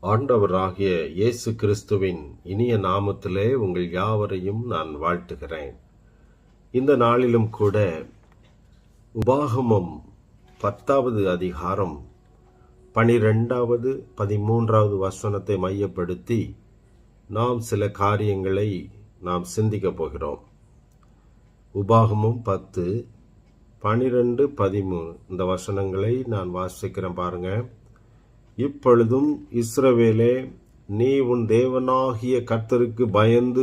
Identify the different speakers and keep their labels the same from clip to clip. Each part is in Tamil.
Speaker 1: ஆண்டவராகிய இயேசு கிறிஸ்துவின் இனிய நாமத்திலே உங்கள் யாவரையும் நான் வாழ்த்துகிறேன். இந்த நாளிலும் கூட உபாகமம் 10வது அதிகாரம் 12வது 13வது வசனத்தை மையப்படுத்தி நாம் சில காரியங்களை நாம் சிந்திக்கப் போகிறோம். உபாகமம் 10, 12, 13 இந்த வசனங்களை நான் வாசிக்கிறேன் பாருங்க. இப்பொழுதும் இஸ்ரவேலே, நீ உன் தேவனாகிய கர்த்தருக்கு பயந்து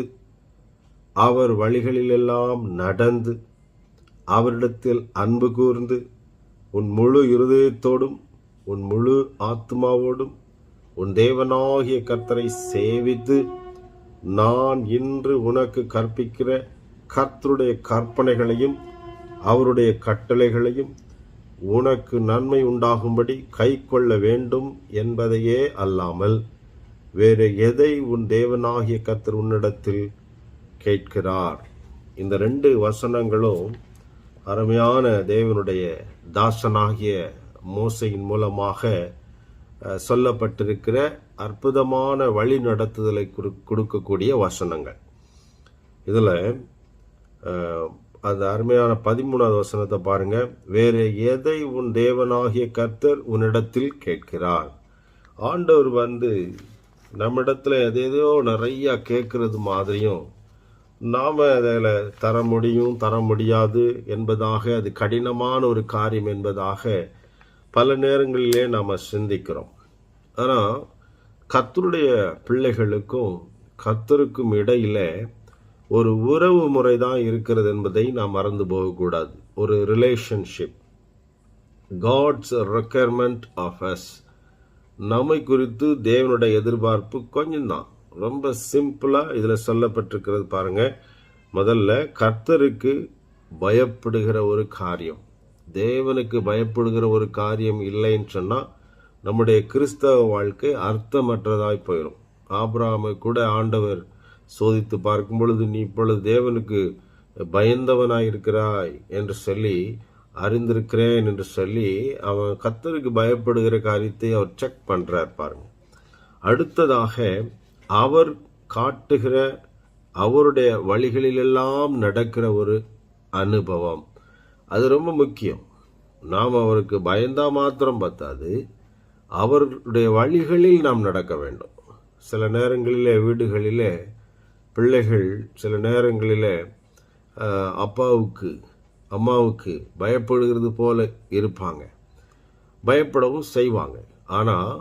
Speaker 1: அவர் வழிகளிலெல்லாம் நடந்து அவரிடத்தில் அன்பு கூர்ந்து உன் முழு இருதயத்தோடும் உன் முழு ஆத்மாவோடும் உன் தேவனாகிய கர்த்தரை சேவித்து நான் இன்று உனக்கு கற்பிக்கிற கர்த்தருடைய கற்பனைகளையும் அவருடைய கட்டளைகளையும் உனக்கு நன்மை உண்டாகும்படி கை கொள்ள வேண்டும் என்பதையே அல்லாமல் வேறு எதை உன் தேவனாகிய கர்த்தர் உன்னிடத்தில் கேட்கிறார். இந்த 2 வசனங்களும் அருமையான தேவனுடைய தாசனாகிய மோசையின் மூலமாக சொல்லப்பட்டிருக்கிற அற்புதமான வழி நடத்துதலை கொடுக்கக்கூடிய வசனங்கள். இதில் அந்த அருமையான 13வது வசனத்தை பாருங்க. வேறு எதை உன் தேவனாகிய கர்த்தர் உன்னிடத்தில் கேட்கிறார். ஆண்டவர் நம்மிடத்துல எதேதோ நிறைய கேட்கறது மாதிரியும் நாம அதில் தர முடியும் தர முடியாது என்பதாக, அது கடினமான ஒரு காரியம் என்பதாக பல நேரங்களிலே நாம் சிந்திக்கிறோம். ஆனால் கர்த்தருடைய பிள்ளைகளுக்கும் கர்த்தருக்கும் இடையில ஒரு உறவு முறை தான் இருக்கிறது என்பதை நாம் மறந்து போகக்கூடாது. ஒரு relationship, God's requirement of us. நம்மை குறித்து தேவனுடைய எதிர்பார்ப்பு கொஞ்சம்தான், ரொம்ப சிம்பிளாக இதில் சொல்லப்பட்டிருக்கிறது பாருங்க. முதல்ல கர்த்தருக்கு பயப்படுகிற ஒரு காரியம். தேவனுக்கு பயப்படுகிற ஒரு காரியம் இல்லைன்னு சொன்னால் நம்முடைய கிறிஸ்தவ வாழ்க்கை அர்த்தமற்றதாய் போயிடும். ஆபிரகாமை கூட ஆண்டவர் சோதித்து பார்க்கும் பொழுது, நீ இப்பொழுது தேவனுக்கு பயந்தவனாயிருக்கிறாய் என்று சொல்லி, அறிந்திருக்கிறேன் என்று சொல்லி அவன் கர்த்தருக்கு பயப்படுகிற காரியத்தை அவர் செக் பண்றார் பாருங்க. அடுத்ததாக அவர் காட்டுகிற அவருடைய வழிகளிலெல்லாம் நடக்கிற ஒரு அனுபவம், அது ரொம்ப முக்கியம். நாம் அவருக்கு பயந்தா மாத்திரம் பத்தாது, அவருடைய வழிகளில் நாம் நடக்க வேண்டும். சில நேரங்களிலே வீடுகளிலே பிள்ளைகள் சில நேரங்களில் அப்பாவுக்கு அம்மாவுக்கு பயப்படுகிறது போல இருப்பாங்க, பயப்படவும் செய்வாங்க. ஆனால்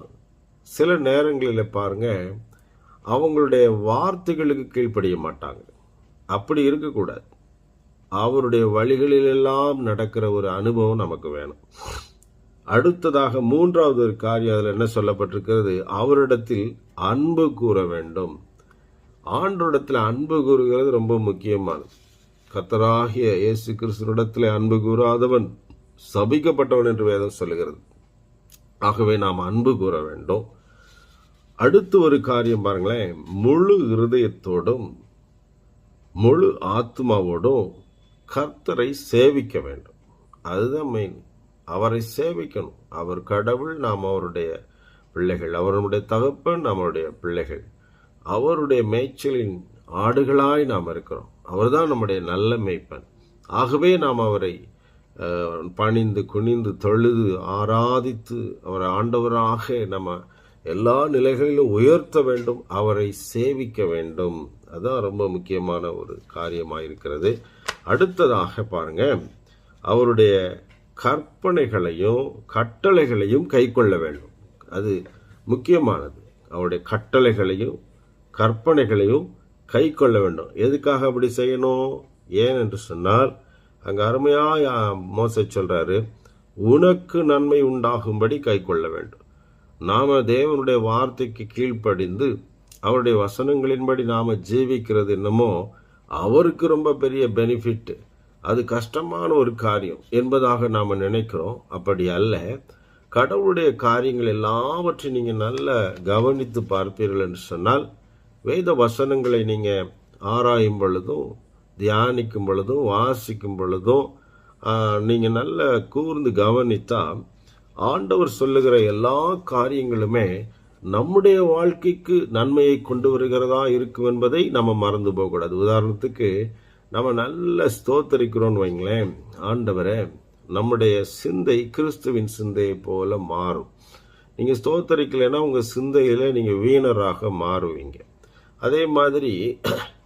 Speaker 1: சில நேரங்களில் பாருங்க, அவங்களுடைய வார்த்தைகளுக்கு கீழ்ப்படிய மாட்டாங்க. அப்படி இருக்கக்கூடாது. அவருடைய வழிகளிலெல்லாம் நடக்கிற ஒரு அனுபவம் நமக்கு வேணும். அடுத்ததாக 3வது ஒரு காரியம் அதில் என்ன சொல்லப்பட்டிருக்கிறது, அவரிடத்தில் அன்பு கூற வேண்டும். ஆண்டவரிடத்தில் அன்பு கூறுகிறது ரொம்ப முக்கியமானது. கர்த்தராகிய இயேசு கிறிஸ்துவிடத்தில் அன்பு கூறாதவன் சபிக்கப்பட்டவன் என்று வேதம் சொல்லுகிறது. ஆகவே நாம் அன்பு கூற வேண்டும். அடுத்து ஒரு காரியம் பாருங்களேன், முழு இருதயத்தோடும் முழு ஆத்மாவோடும் கர்த்தரை சேவிக்க வேண்டும். அதுதான் மெயின். அவரை சேவிக்கணும். அவர் கடவுள், நாம் அவருடைய பிள்ளைகள். அவருடைய தகப்பன் நம்முடைய பிள்ளைகள். அவருடைய மேய்ச்சலின் ஆடுகளாய் நாம் இருக்கிறோம். அவர்தான் நம்முடைய நல்ல மேய்ப்பன். ஆகவே நாம் அவரை பணிந்து குனிந்து தொழுது ஆராதித்து அவரை ஆண்டவராக நம்ம எல்லா நிலைகளிலும் உயர்த்த வேண்டும், அவரை சேவிக்க வேண்டும். அதுதான் ரொம்ப முக்கியமான ஒரு காரியமாக இருக்கிறது. அடுத்ததாக பாருங்க, அவருடைய கற்பனைகளையும் கட்டளைகளையும் கை கொள்ள வேண்டும். அது முக்கியமானது. அவருடைய கட்டளைகளையும் கற்பனைகளையும் கை கொள்ள வேண்டும். எதுக்காக அப்படி செய்யணும்? ஏன் என்று சொன்னால், அங்கே அருமையாக மோசே சொல்றாரு, உனக்கு நன்மை உண்டாகும்படி கை கொள்ள வேண்டும். நாம தேவனுடைய வார்த்தைக்கு கீழ்ப்படிந்து அவருடைய வசனங்களின்படி நாம ஜீவிக்கிறது என்னமோ அவருக்கு ரொம்ப பெரிய பெனிஃபிட், அது கஷ்டமான ஒரு காரியம் என்பதாக நாம் நினைக்கிறோம். அப்படி அல்ல. கடவுளுடைய காரியங்கள் எல்லாவற்றையும் நீங்கள் நல்லா கவனித்து பார்ப்பீர்கள் என்று சொன்னால், வேத வசனங்களை நீங்கள் ஆராயும் பொழுதும் தியானிக்கும் பொழுதும் வாசிக்கும் பொழுதும் நீங்கள் நல்ல கூர்ந்து கவனித்தா ஆண்டவர் சொல்லுகிற எல்லா காரியங்களுமே நம்முடைய வாழ்க்கைக்கு நன்மையை கொண்டு வருகிறதா இருக்கும் என்பதை நம்ம மறந்து போகக்கூடாது. உதாரணத்துக்கு நம்ம நல்ல ஸ்தோத்தரிக்கிறோம்னு வைங்களேன், ஆண்டவரே, நம்முடைய சிந்தை கிறிஸ்துவின் சிந்தையை போல மாறும். நீங்கள் ஸ்தோத்தரிக்கலைன்னா உங்கள் சிந்தையில் நீங்கள் வீணராக மாறுவீங்க. அதே மாதிரி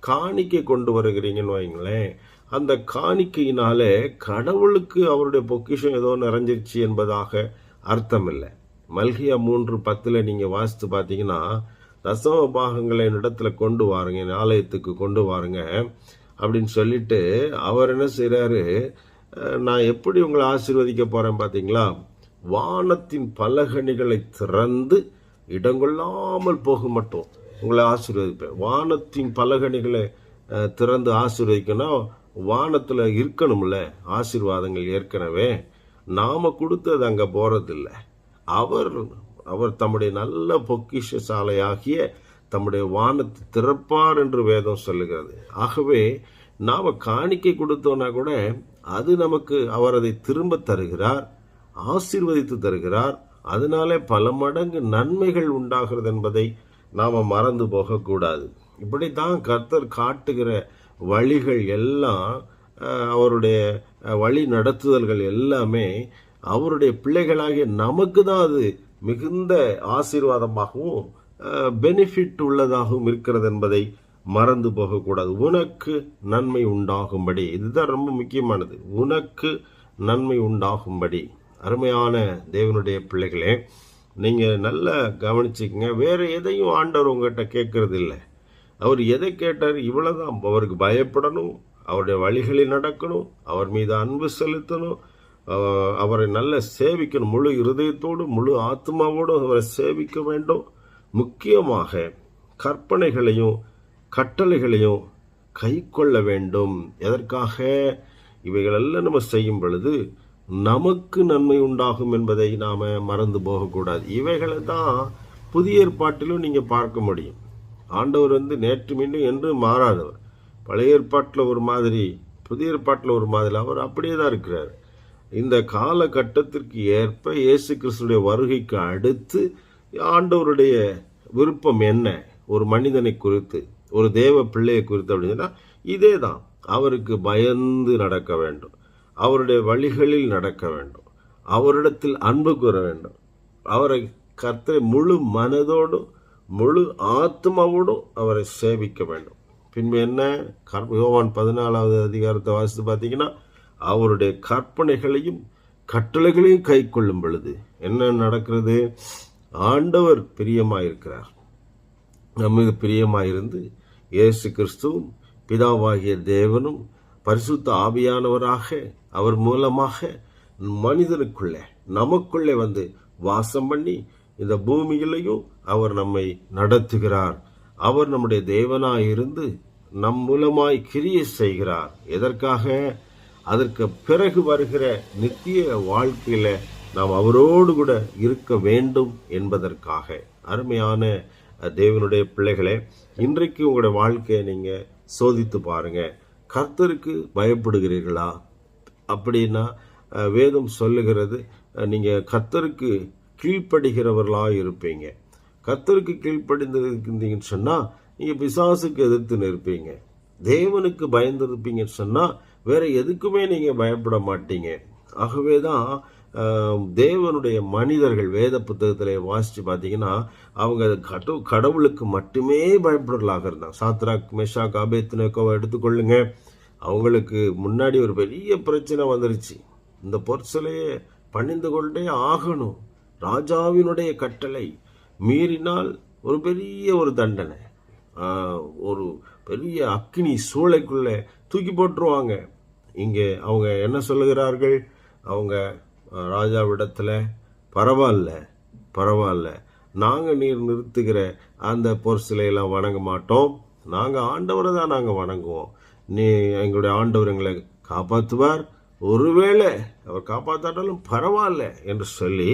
Speaker 1: காணிக்கை கொண்டு வருகிறீங்கன்னு வைங்களேன், அந்த காணிக்கையினாலே கடவுளுக்கு அவருடைய பொக்கிஷம் ஏதோ நிறைஞ்சிருச்சு என்பதாக அர்த்தம் இல்லை. மல்கியா 3:10 நீங்கள் வாசித்து பார்த்தீங்கன்னா, தசம பாகங்களை இடத்துல கொண்டு வாருங்க, என் ஆலயத்துக்கு கொண்டு வாருங்க அப்படின்னு சொல்லிட்டு அவர் என்ன செய்கிறாரு, நான் எப்படி உங்களை ஆசீர்வதிக்க போகிறேன் பார்த்தீங்களா, வானத்தின் பலகணிகளை திறந்து இடங்கொள்ளாமல் போக மட்டும் உங்களை ஆசீர்வதிப்பேன். வானத்தின் பலகணிகளை திறந்து ஆசீர்வதிக்கணும், வானத்தில் இருக்கணும்ல ஆசீர்வாதங்கள். ஏற்கனவே நாம் கொடுத்தது அங்கே போகிறதில்ல. அவர் தம்முடைய நல்ல பொக்கிஷ சாலையாகிய தம்முடைய வானத்தை திறப்பார் என்று வேதம் சொல்லுகிறது. ஆகவே நாம் காணிக்கை கொடுத்தோன்னா கூட அது நமக்கு அவர் அதை திரும்ப தருகிறார், ஆசீர்வதித்து தருகிறார். அதனாலே பல மடங்கு நன்மைகள் உண்டாகிறது என்பதை நாம் மறந்து போகக்கூடாது. இப்படித்தான் கர்த்தர் காட்டுகிற வழிகள் எல்லாம், அவருடைய வழி நடத்துதல்கள் எல்லாமே அவருடைய பிள்ளைகளாகிய நமக்கு தான் அது மிகுந்த ஆசீர்வாதமாகவும் பெனிஃபிட் உள்ளதாகவும் இருக்கிறது என்பதை மறந்து போகக்கூடாது. உனக்கு நன்மை உண்டாகும்படி, இதுதான் ரொம்ப முக்கியமானது, உனக்கு நன்மை உண்டாகும்படி. அருமையான தேவனுடைய பிள்ளைகளே, நீங்கள் நல்லா கவனிச்சுக்கங்க. வேறு எதையும் ஆண்டவர் உங்கள்கிட்ட கேட்கறது இல்லை. அவர் எதை கேட்டார், இவ்வளோதான். அவருக்கு பயப்படணும், அவருடைய வழிகளில் நடக்கணும், அவர் மீது அன்பு செலுத்தணும், அவரை நல்ல சேவிக்கணும், முழு இருதயத்தோடு முழு ஆத்மாவோடு அவரை சேவிக்க வேண்டும். முக்கியமாக கற்பனைகளையும் கட்டளைகளையும் கை கொள்ள வேண்டும். எதற்காக? இவைகளெல்லாம் நம்ம செய்யும் பொழுது நமக்கு நன்மை உண்டாகும் என்பதை நாம் மறந்து போகக்கூடாது. இவைகளை தான் புதிய ஏற்பாட்டிலும் நீங்கள் பார்க்க முடியும். ஆண்டவர் நேற்று மீண்டும் என்று மாறாதவர். பழைய ஏற்பாட்டில் ஒரு மாதிரி, புதிய ஏற்பாட்டில் ஒரு மாதிரி, அவர் அப்படியே தான் இருக்கிறார். இந்த காலகட்டத்திற்கு ஏற்ப இயேசு கிறிஸ்துடைய வருகைக்கு அடுத்து ஆண்டவருடைய விருப்பம் என்ன, ஒரு மனிதனை குறித்து, ஒரு தேவ பிள்ளையை குறித்து அப்படின்னா இதே தான். அவருக்கு பயந்து நடக்க வேண்டும், அவருடைய வழிகளில் நடக்க வேண்டும், அவரிடத்தில் அன்பு கூற வேண்டும், அவரை கர்த்தரை முழு மனதோடும் முழு ஆத்மாவோடும் அவரை சேவிக்க வேண்டும். பின்பு என்ன, யோவான் 14வது அதிகாரத்தை வாசித்து பார்த்தீங்கன்னா, அவருடைய கற்பனைகளையும் கட்டளைகளையும் கை கொள்ளும் பொழுது என்ன நடக்கிறது? ஆண்டவர் பிரியமாயிருக்கிறார். நமக்கு பிரியமாயிருந்து இயேசு கிறிஸ்துவும் பிதாவாகிய தேவனும் பரிசுத்த ஆவியானவராக அவர் மூலமாக மனிதனுக்குள்ளே நமக்குள்ளே வாசம் பண்ணி இந்த பூமியிலையும் அவர் நம்மை நடத்துகிறார். அவர் நம்முடைய தேவனாயிருந்து நம் மூலமாய் கிரியை செய்கிறார். எதற்காக? அதற்கு பிறகு வருகிற நித்திய வாழ்க்கையில நாம் அவரோடு கூட இருக்க வேண்டும் என்பதற்காக. அருமையான தேவனுடைய பிள்ளைகளே, இன்றைக்கு உங்களுடைய வாழ்க்கையை நீங்க சோதித்து பாருங்க. கர்த்தருக்கு பயப்படுகிறீர்களா? அப்படின்னா வேதம் சொல்லுகிறது, நீங்க கர்த்தருக்கு கீழ்ப்படுகிறவர்களாக இருப்பீங்க. கர்த்தருக்கு கீழ்ப்படிந்திருந்தீங்கன்னு சொன்னா நீங்க பிசாசுக்கு எதிர்த்து நிற்பீங்க. தேவனுக்கு பயந்திருப்பீங்கன்னு சொன்னா வேற எதுக்குமே நீங்க பயப்பட மாட்டீங்க. ஆகவேதான் தேவனுடைய மனிதர்கள் வேத புத்தகத்தில் வாசிச்சு பார்த்தீங்கன்னா அவங்க கடவுளுக்கு மட்டுமே பயப்படுறவர்களாக இருந்தாங்க. சாத்ராக், மேஷாக், ஆபேத்நேகோவை எடுத்துக்கொள்ளுங்க. அவங்களுக்கு முன்னாடி ஒரு பெரிய பிரச்சனை வந்துருச்சு. இந்த பொற்சிலையை பணிந்து கொண்டே ஆகணும், ராஜாவினுடைய கட்டளை மீறினால் ஒரு பெரிய ஒரு தண்டனை, ஒரு பெரிய அக்னி சூளைக்குள்ளே தூக்கி போட்டுருவாங்க. இங்கே அவங்க என்ன சொல்லுகிறார்கள்? அவங்க ராஜாவிடத்தில் பரவாயில்ல, நாங்கள் நீர் நிறுத்துகிற அந்த பொற்சிலையெல்லாம் வணங்க மாட்டோம், நாங்கள் ஆண்டவரை தான் நாங்கள் வணங்குவோம், நீ எங்களுடைய ஆண்டவர் எங்களை காப்பாற்றுவார், ஒருவேளை அவர் காப்பாற்றாட்டாலும் பரவாயில்ல என்று சொல்லி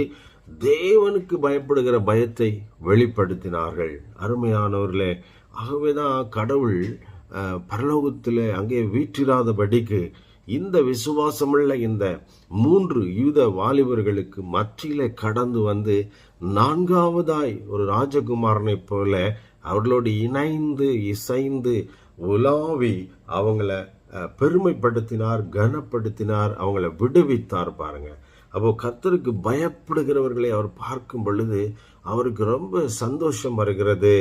Speaker 1: தேவனுக்கு பயப்படுகிற பயத்தை வெளிப்படுத்தினார்கள். அருமையானவர்களே, ஆகவேதான் கடவுள் பரலோகத்தில் அங்கே வீற்றிராதபடிக்கு இந்த விசுவாசமுள்ள இந்த 3 யூத வாலிபர்களுக்கு மத்தியிலே கடந்து நான்காவதாய் ஒரு ராஜகுமாரனை போல அவர்களோடு இணைந்து இசைந்து உலாவி அவங்கள பெருமைப்படுத்தினார், கனப்படுத்தினார், அவங்கள விடுவித்தார். பாருங்க, அப்போ கர்த்தருக்கு பயப்படுகிறவர்களை அவர் பார்க்கும் பொழுது அவருக்கு ரொம்ப சந்தோஷம் வருகிறது.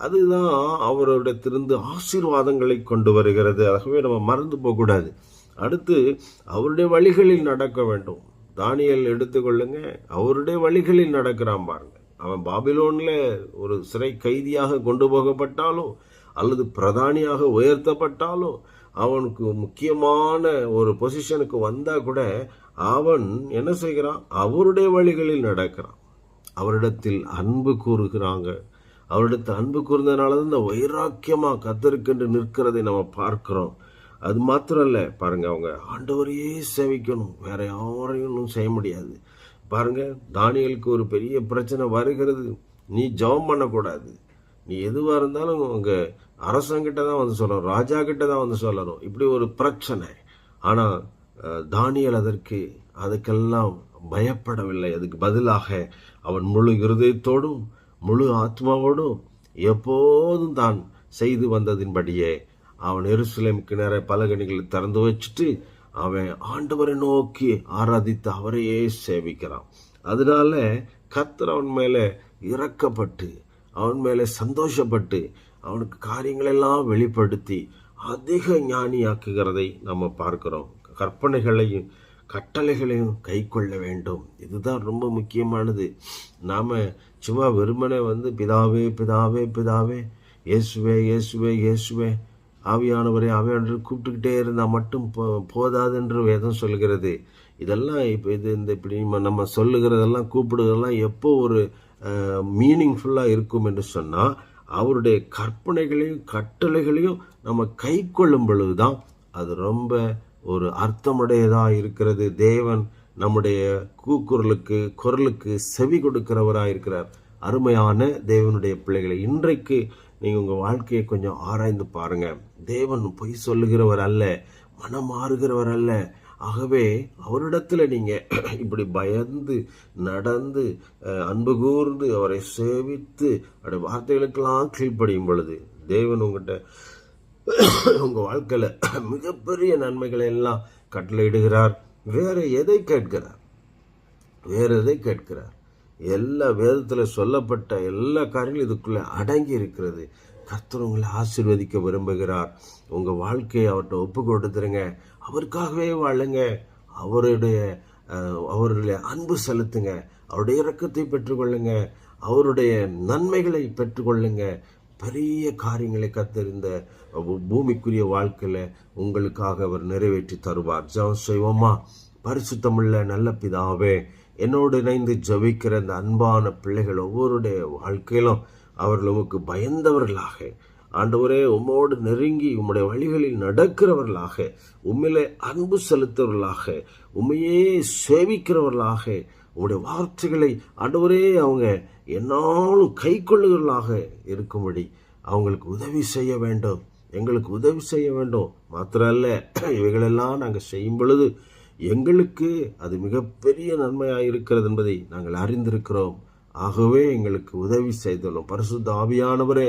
Speaker 1: அதுதான் அவரிடத்திலிருந்து ஆசீர்வாதங்களை கொண்டு வருகிறது. ஆகவே நம்ம மறந்து போகக்கூடாது. அடுத்து அவருடைய வழிகளில் நடக்க வேண்டும். தானியேல் எடுத்துக்கொள்ளுங்க, அவருடைய வழிகளில் நடக்கிறான் பாருங்க. அவன் பாபிலோன்ல ஒரு சிறை கைதியாக கொண்டு போகப்பட்டாலும் அல்லது பிரதானியாக உயர்த்தப்பட்டாலோ, அவனுக்கு முக்கியமான ஒரு பொசிஷனுக்கு வந்தா கூட அவன் என்ன செய்கிறான்? அவருடைய வழிகளில் நடக்கிறான். அவரிடத்தில் அன்பு கூறுகிறாங்க. அவரிடத்தில் அன்பு கூர்ந்ததுனால தான் இந்த வைராக்கியமா கர்த்தருக்கென்று நிற்கிறதை நம்ம பார்க்கிறோம். அது மாத்திரம் இல்லை பாருங்க, அவங்க ஆண்டவரையே சேவிக்கணும், வேற யாரையும் செய்ய முடியாது. பாருங்க, தானியேலுக்கு ஒரு பெரிய பிரச்சனை வருகிறது. நீ ஜெபம் பண்ணக்கூடாது, நீ எதுவாக இருந்தாலும் உங்க அரசங்கிட்ட தான் வந்து சொல்லணும், ராஜா கிட்ட தான் வந்து சொல்லணும். இப்படி ஒரு பிரச்சனை. ஆனால் தானியேல் அதுக்கெல்லாம் பயப்படவில்லை. அதுக்கு பதிலாக அவன் முழு இருதயத்தோடும் முழு ஆத்மாவோடும் எப்போதும் தான் செய்து வந்ததின்படியே அவன் எருசலேமுக்கு நேர பலகணிகளை திறந்து வச்சுட்டு அவன் ஆண்டவரை நோக்கி ஆராதித்து அவரையே சேவிக்கிறான். அதனால கர்த்தர் அவன் மேலே இரக்கப்பட்டு அவன் மேலே சந்தோஷப்பட்டு அவனுக்கு காரியங்களெல்லாம் வெளிப்படுத்தி அதிக ஞானியாக்குகிறதை நம்ம பார்க்கிறோம். கற்பனைகளையும் கட்டளைகளையும் கை கொள்ள வேண்டும். இதுதான் ரொம்ப முக்கியமானது. நாம் சும்மா வெறுமனே பிதாவே பிதாவே பிதாவே, இயேசுவே இயேசுவே இயேசுவே, ஆவியானவரே ஆவியானவரை கூப்பிட்டுக்கிட்டே இருந்தால் மட்டும் போதாது என்று வேதம் சொல்கிறது. இதெல்லாம் இப்போ இப்படி நம்ம சொல்லுகிறதெல்லாம் கூப்பிடுறதெல்லாம் எப்போ ஒரு மீனிங்ஃபுல்லாக இருக்கும் என்று சொன்னால், அவருடைய கற்பனைகளையும் கட்டளைகளையும் நம்ம கை கொள்ளும் பொழுதுதான் அது ரொம்ப ஒரு அர்த்தமுடையதாக இருக்கிறது. தேவன் நம்முடைய குரலுக்கு செவி கொடுக்கிறவராக இருக்கிறார். அருமையான தேவனுடைய பிள்ளைகளை, இன்றைக்கு நீங்கள் உங்கள் வாழ்க்கையை கொஞ்சம் ஆராய்ந்து பாருங்க. தேவன் பொய் சொல்லுகிறவர் அல்ல, மனம் மாறுகிறவர் அல்ல. ஆகவே அவரிடத்துல நீங்கள் இப்படி பயந்து நடந்து அன்பு கூர்ந்து அவரை சேவித்து அவருடைய வார்த்தைகளுக்கெல்லாம் கீழ்ப்படியும் பொழுது தேவன் உங்கள் வாழ்க்கையில் மிகப்பெரிய நன்மைகளை எல்லாம் கட்டளையிடுகிறார். வேற எதை கேட்கிறார்? எல்லா வேதத்தில் சொல்லப்பட்ட எல்லா காரியங்களும் இதுக்குள்ளே அடங்கி இருக்கிறது. கர்த்தர் உங்களை ஆசீர்வதிக்க விரும்புகிறார். உங்கள் வாழ்க்கையை அவர்கிட்ட ஒப்பு கொடுத்துருங்க. அவருக்காகவே வாழுங்க. அவருடைய அன்பு செலுத்துங்க. அவருடைய இரக்கத்தை பெற்றுக்கொள்ளுங்க. அவருடைய நன்மைகளை பெற்றுக்கொள்ளுங்க. பெரிய காரியங்களை கர்த்தர் இந்த பூமிக்குரிய வாழ்க்கையில் உங்களுக்காக அவர் நிறைவேற்றி தருவார். ஜெபம் செய்வோமா? பரிசுத்தமுள்ள நல்ல பிதாவே, என்னோடு இணைந்து ஜெபிக்கிற இந்த அன்பான பிள்ளைகள் ஒவ்வொருடைய வாழ்க்கையிலும் அவர்கள் உமக்கு பயந்தவர்களாக, ஆண்டவரே உம்மோடு நெருங்கி உம்முடைய வழிகளில் நடக்கிறவர்களாக, உம்மிலே அன்பு செலுத்துவர்களாக, உண்மையே சேவிக்கிறவர்களாக, உம்முடைய வார்த்தைகளை ஆண்டவரே அவங்க என்னாலும் கை கொள்ளுகிறவர்களாக இருக்கும்படி அவங்களுக்கு உதவி செய்ய வேண்டும். எங்களுக்கு உதவி செய்ய வேண்டும். மாத்திரம் அல்ல, இவைகளெல்லாம் நாங்கள் செய்யும் பொழுது எங்களுக்கு அது மிகப்பெரிய நன்மையாக இருக்கிறது என்பதை நாங்கள் அறிந்திருக்கிறோம். ஆகவே எங்களுக்கு உதவி செய்தலும். பரிசுத்த ஆவியானவரே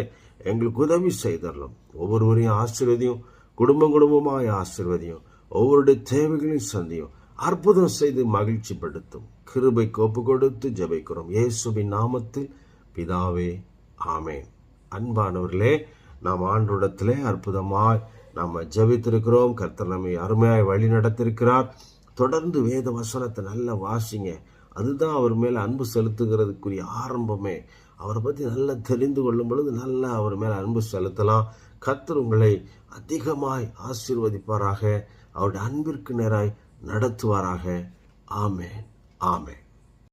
Speaker 1: எங்களுக்கு உதவி செய்தரலும். ஒவ்வொருவரையும் ஆசீர்வதியும், குடும்பமாய் ஆசீர்வதியும், ஒவ்வொருடைய தேவைகளையும் சந்தியும், அற்புதம் செய்து மகிழ்ச்சிப்படுத்தும். கிருபைக்கு ஒப்பு கொடுத்து ஜெபிக்கிறோம் இயேசுவின் நாமத்தில் பிதாவே, ஆமேன். அன்பானவர்களே, நாம் ஆண்டவரிடத்திலே அற்புதமாய் நாம் ஜெபித்திருக்கிறோம். கர்த்தர் நம்மை அருமையாய் வழி நடத்திருக்கிறார். தொடர்ந்து வேத வசனத்தை நல்லா வாசிங்க. அதுதான் அவர் மேலே அன்பு செலுத்துகிறதுக்குரிய ஆரம்பமே. அவரை பற்றி நல்லா தெரிந்து கொள்ளும் பொழுது நல்லா அவர் மேலே அன்பு செலுத்தலாம். கர்த்தர் உங்களை அதிகமாய் ஆசீர்வதிப்பாராக. அவருடைய அன்பிற்கு நேராய் நடத்துவாராக. ஆமேன், ஆமேன்.